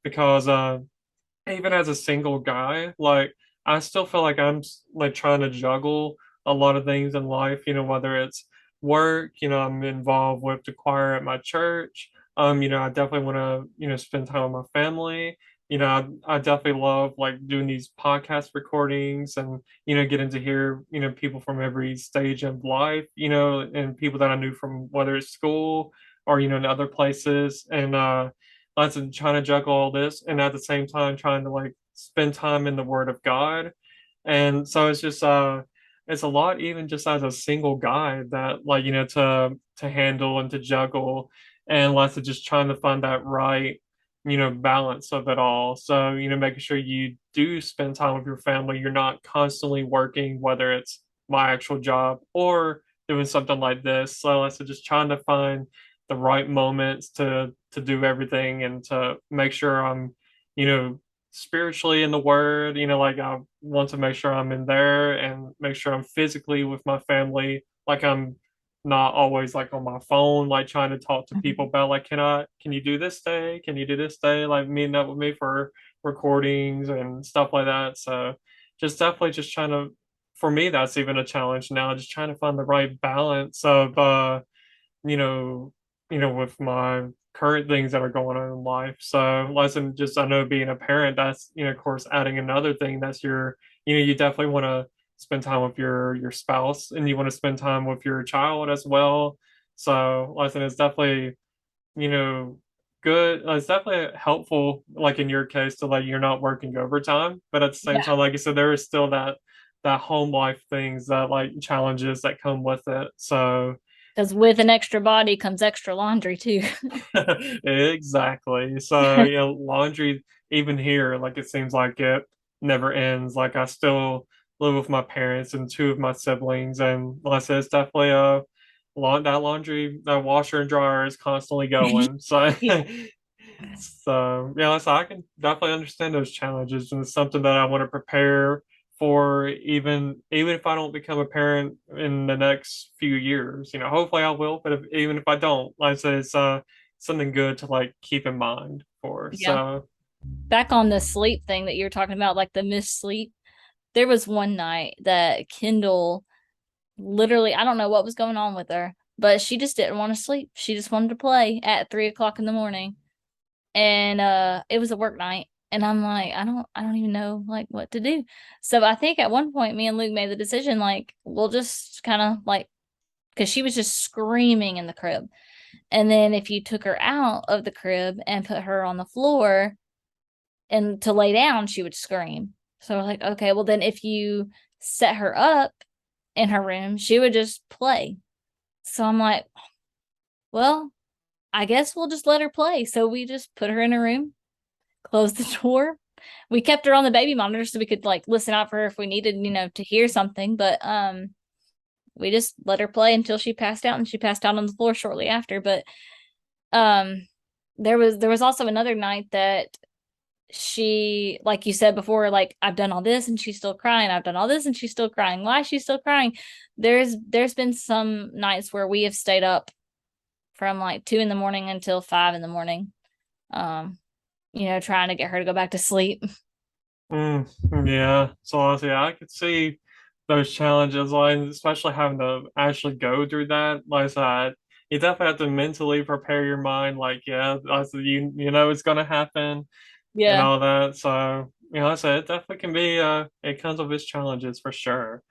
because even as a single guy, like I still feel like I'm like trying to juggle a lot of things in life, whether it's work, I'm involved with the choir at my church. I definitely want to, spend time with my family. I definitely love like doing these podcast recordings and, getting to hear, people from every stage of life, and people that I knew from whether it's school or, in other places. And that's trying to juggle all this and at the same time trying to like spend time in the Word of God. And so it's just it's a lot even just as a single guy that like to handle and to juggle and lots of just trying to find that right balance of it all. So making sure you do spend time with your family, you're not constantly working, whether it's my actual job or doing something like this. So lots of just trying to find the right moments to do everything and to make sure I'm, spiritually in the word, like I want to make sure I'm in there and make sure I'm physically with my family, like I'm not always like on my phone, like trying to talk to people about like, can you do this day? Can you do this day? Like meeting up with me for recordings and stuff like that. So just definitely just trying to, for me, that's even a challenge now, just trying to find the right balance of, you know, with my current things that are going on in life. So, lesson just I know being a parent, that's of course adding another thing that's you definitely want to spend time with your spouse and you want to spend time with your child as well. So, lesson is definitely, you know, good. It's definitely helpful, like in your case, to like you're not working overtime, but at the same Yeah. time, like you said, there is still that home life things that like challenges that come with it. So Because with an extra body comes extra laundry too. exactly. So, laundry, even here, like it seems like it never ends. Like I still live with my parents and two of my siblings, and like I said, it's definitely that laundry, that washer and dryer is constantly going. So, Yeah. so yeah, so I can definitely understand those challenges, and it's something that I want to prepare for even if I don't become a parent in the next few years. Hopefully I will, but even if I don't, like I said, it's something good to like keep in mind for. Yeah. So Back on the sleep thing that you were talking about, like the missed sleep, there was one night that Kendall literally, I don't know what was going on with her, but she just didn't want to sleep. She just wanted to play at 3 o'clock in the morning. And it was a work night. And I'm like, I don't even know like what to do. So I think at one point me and Luke made the decision, like, we'll just kind of like because she was just screaming in the crib. And then if you took her out of the crib and put her on the floor and to lay down, she would scream. So we're like, okay, well then if you set her up in her room, she would just play. So I'm like, well, I guess we'll just let her play. So we just put her in her room, closed the door. We kept her on the baby monitor so we could like listen out for her if we needed, to hear something. But we just let her play until she passed out, and she passed out on the floor shortly after. But um there was also another night that she, like you said before, like I've done all this and she's still crying, I've done all this and she's still crying, why is she still crying? There's been some nights where we have stayed up from like 2 in the morning until 5 in the morning, um trying to get her to go back to sleep. mm, yeah, so honestly, I could see those challenges, like especially having to actually go through that. Like I said, you definitely have to mentally prepare your mind. Like, yeah, you know it's gonna happen and Yeah. all that. So, like I said, it definitely can be it comes with its challenges for sure.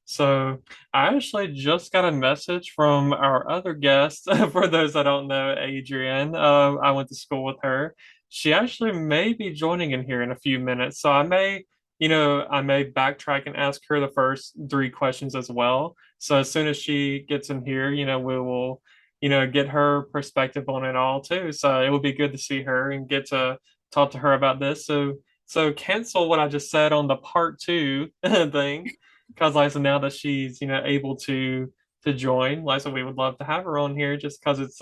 So I actually just got a message from our other guest. For those that don't know, Adrian, I went to school with her. She actually may be joining in here in a few minutes. So I may backtrack and ask her the first three questions as well. So as soon as she gets in here, we will, get her perspective on it all too. So it would be good to see her and get to talk to her about this. So cancel what I just said on the part two thing, because Liza, now that she's able to join, Liza, we would love to have her on here just because it's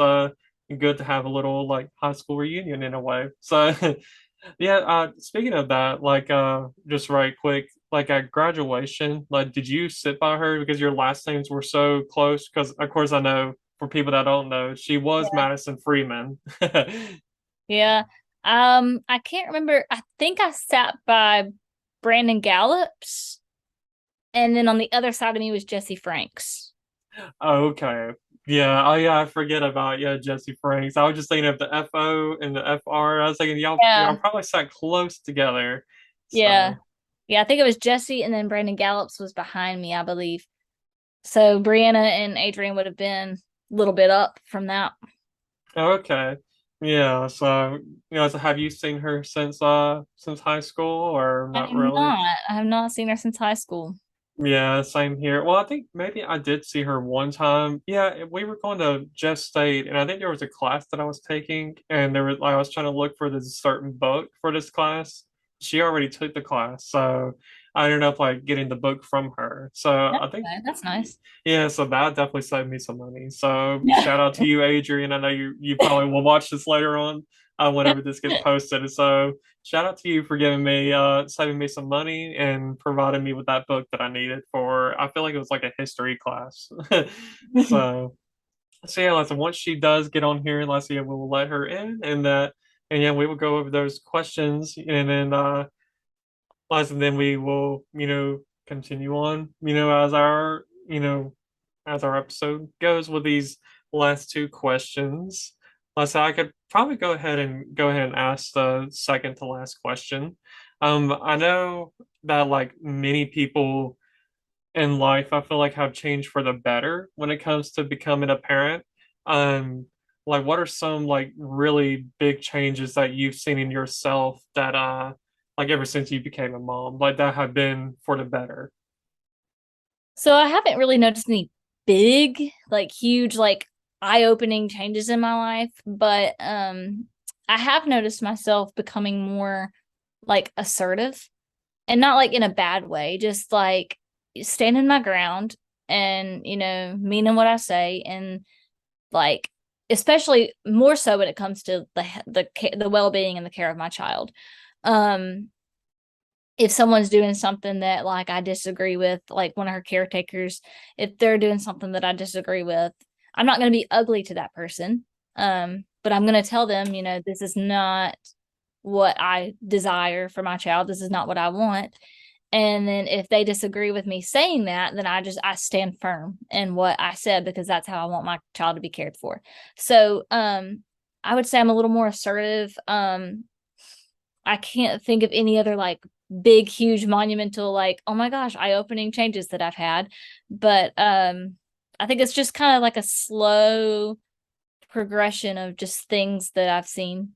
good to have a little like high school reunion in a way. So yeah, speaking of that, like just right quick, like at graduation, like did you sit by her because your last names were so close? Because of course I know for people that don't know, she was Yeah. Madison Freeman. Yeah. I can't remember. I think I sat by Brandon Gallup's, and then on the other side of me was Jesse Franks. Okay. Yeah. Oh, yeah. I forget about Jesse Franks. I was just thinking of the FO and the FR. I was thinking y'all Yeah, probably sat close together. yeah, So yeah. I think it was Jesse, and then Brandon Gallup's was behind me, I believe. So Brianna and Adrian would have been a little bit up from that. okay. Yeah. So so have you seen her since high school or I not have really? not. I have not seen her since high school. Yeah, same here. Well, I think maybe I did see her one time. Yeah, we were going to Jeff State, and I think there was a class that I was taking, and I was trying to look for this certain book for this class. She already took the class, so I ended up like getting the book from her. So I think, Okay, that's nice. yeah, so that definitely saved me some money. So shout out to you, Adrian. I know you probably will watch this later on, whenever this gets posted. So shout out to you for giving me saving me some money and providing me with that book that I needed for I feel like it was like a history class. So yeah, listen, once she does get on here, let's see, we will let her in and yeah, we will go over those questions and then and then we will, continue on, as our episode goes with these last two questions. So I could probably go ahead and ask the second to last question. I know that like many people in life, I feel like have changed for the better when it comes to becoming a parent. Um, like what are some like really big changes that you've seen in yourself that like ever since you became a mom, like that have been for the better? So I haven't really noticed any big, like huge, like eye-opening changes in my life, but I have noticed myself becoming more like assertive and not like in a bad way, just like standing my ground and, meaning what I say and like especially more so when it comes to the well-being and the care of my child. Um if someone's doing something that like I disagree with, like one of her caretakers, if they're doing something that I disagree with, I'm not going to be ugly to that person. But I'm going to tell them, this is not what I desire for my child. This is not what I want. And then if they disagree with me saying that, then I stand firm in what I said because that's how I want my child to be cared for. So I would say I'm a little more assertive. I can't think of any other like big, huge, monumental, like, oh my gosh, eye-opening changes that I've had. But I think it's just kind of like a slow progression of just things that I've seen.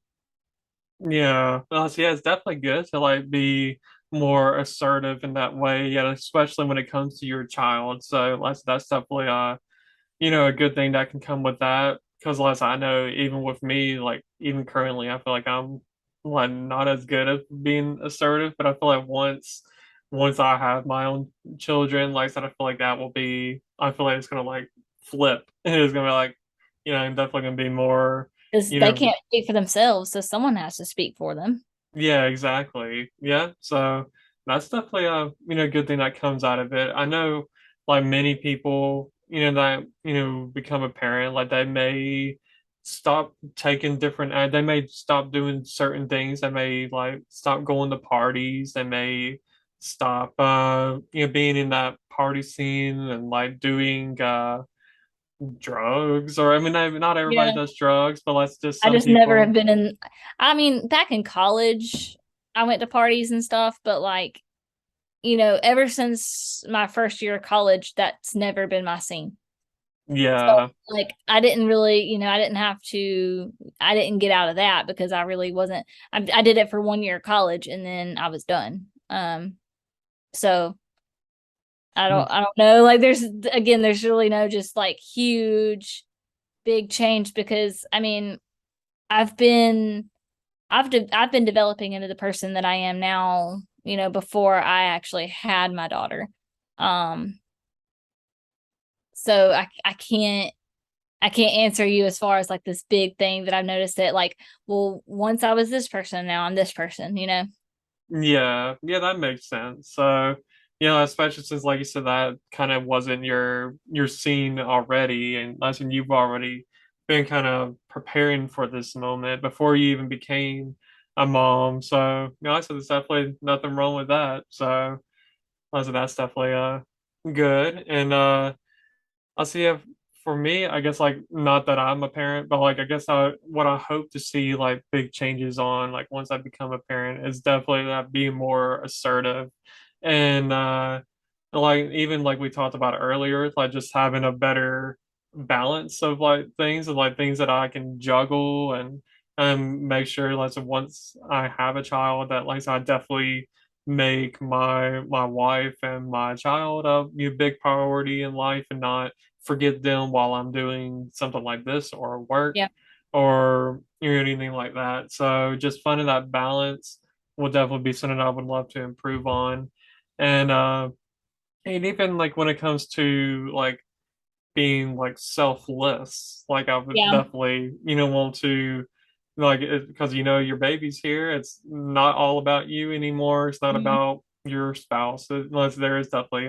Yeah, well, so yeah, it's definitely good to like be more assertive in that way, yeah, especially when it comes to your child. So that's definitely a good thing that can come with that. Because as I know, even with me, like even currently, I feel like I'm like not as good at being assertive. But I feel like once I have my own children, like I said, I feel like that will be. I feel like it's gonna like flip. It's gonna be like, I'm definitely gonna be more, Because you they know, can't speak for themselves, so someone has to speak for them. yeah, exactly. Yeah. So that's definitely a good thing that comes out of it. I know like many people, that, become a parent, like they may stop taking different they may stop doing certain things. They may like stop going to parties. They may stop being in that party scene and like doing drugs or I mean not everybody Yeah. does drugs, but let's just I some just never have people. been in, I mean, back in college, I went to parties and stuff, but like, ever since my first year of college, that's never been my scene. So Yeah. like I didn't really, I didn't have to I didn't get out of that because I really wasn't I did it for 1 year of college and then I was done. So I don't know. Like there's really no just like huge big change because I mean, I've been I've been developing into the person that I am now, before I actually had my daughter. Um so I can't answer you as far as like this big thing that I've noticed that like, well, once I was this person, now I'm this person. Yeah, yeah, that makes sense. So, especially since, like you said, that kind of wasn't your scene already, and that's when you've already been kind of preparing for this moment before you even became a mom. So, I said there's definitely nothing wrong with that. So I said that's definitely good. And I see if for me, I guess like not that I'm a parent, but like I guess what I hope to see like big changes on like once I become a parent is definitely that being more assertive and like even like we talked about earlier, like just having a better balance of like things and like things that I can juggle and make sure like so once I have a child that like I definitely make my wife and my child a big priority in life and not forget them while I'm doing something like this or work Yeah. or anything like that. So just finding that balance will definitely be something I would love to improve on. And and even like when it comes to like being like selfless, like I would Yeah. definitely, want to like because your baby's here. It's not all about you anymore. It's not Mhm. about your spouse, unless there is definitely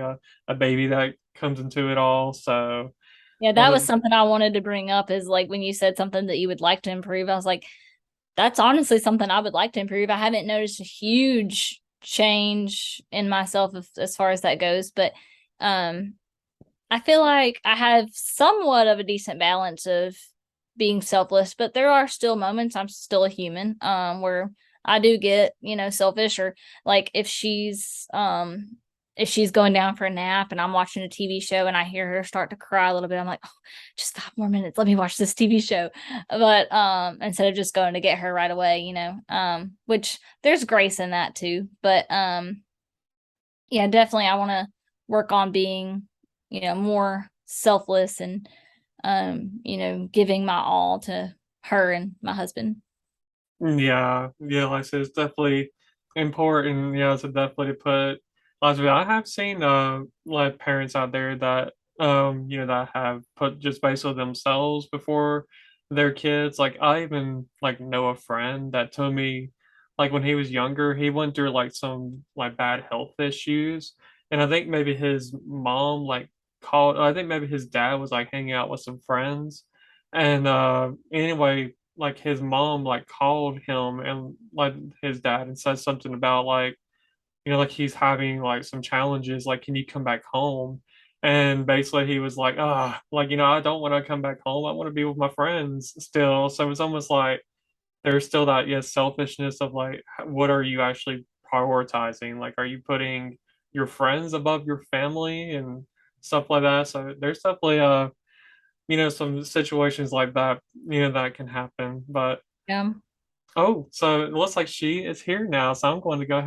a baby that comes into it all. So Yeah, was that it was something I wanted to bring up is like when you said something that you would like to improve, I was like, that's honestly something I would like to improve. I haven't noticed a huge change in myself as far as that goes, but um I feel like I have somewhat of a decent balance of being selfless, but there are still moments I'm still a human, where I do get, selfish or like if she's going down for a nap and I'm watching a TV show and I hear her start to cry a little bit, I'm like, oh, just 5 more minutes, let me watch this TV show. But instead of just going to get her right away, which there's grace in that too. But yeah, definitely I want to work on being, more selfless and giving my all to her and my husband. Yeah, yeah, like I said, it's definitely important, to definitely put I have seen like parents out there that that have put just basically themselves before their kids. Like I even like know a friend that told me like when he was younger, he went through like some like bad health issues. And I think maybe his mom like called I think maybe his dad was like hanging out with some friends. And anyway, like his mom like called him and like his dad and said something about like like he's having like some challenges, like can you come back home? And basically he was like like I don't want to come back home, I want to be with my friends still. So it's almost like there's still that selfishness of like what are you actually prioritizing, like are you putting your friends above your family and stuff like that. So there's definitely some situations like that, that can happen. But Yeah. oh, so it looks like she is here now, so I'm going to go